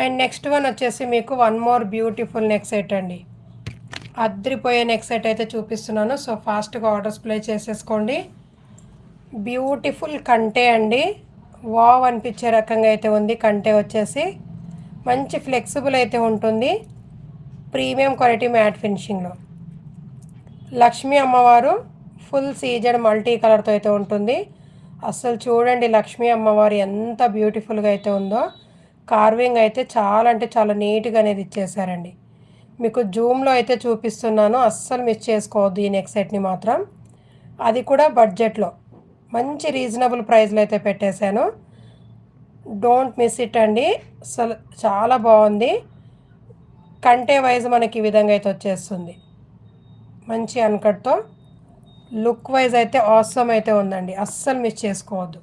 And next one వచ్చేసి మీకు one more beautiful neck set అండి. అద్రిపోయే నెక్ సెట్ అయితే చూపిస్తున్నాను. సో ఫాస్ట్గా ఆర్డర్స్ ప్లేస్ చేసేసుకోండి. బ్యూటిఫుల్ కంటే అండి, వావ్ అనిపించే రకంగా అయితే ఉంది. కంటే వచ్చేసి మంచి ఫ్లెక్సిబుల్ అయితే ఉంటుంది. ప్రీమియం క్వాలిటీ మ్యాట్ ఫినిషింగ్లో లక్ష్మీ అమ్మవారు ఫుల్ సీజెడ్ మల్టీ కలర్తో అయితే ఉంటుంది. అస్సలు చూడండి లక్ష్మీ అమ్మవారు ఎంత బ్యూటిఫుల్గా అయితే ఉందో. కార్వింగ్ అయితే చాలా అంటే చాలా నీట్గా అనేది ఇచ్చేసారండి. మీకు జూమ్లో అయితే చూపిస్తున్నాను, అస్సలు మిస్ చేసుకోవద్దు ఈ నెక్ సెట్ని మాత్రం. అది కూడా బడ్జెట్లో మంచి రీజనబుల్ ప్రైస్లో అయితే పెట్టేశాను. డోంట్ మిస్ ఇట్ అండి. అసలు చాలా బాగుంది. కంటే వైజ్ మనకి ఈ విధంగా అయితే వచ్చేస్తుంది. మంచి అన్కట్తో లుక్ వైజ్ అయితే ఆసమ్ అయితే ఉందండి. అస్సలు మిస్ చేసుకోవద్దు.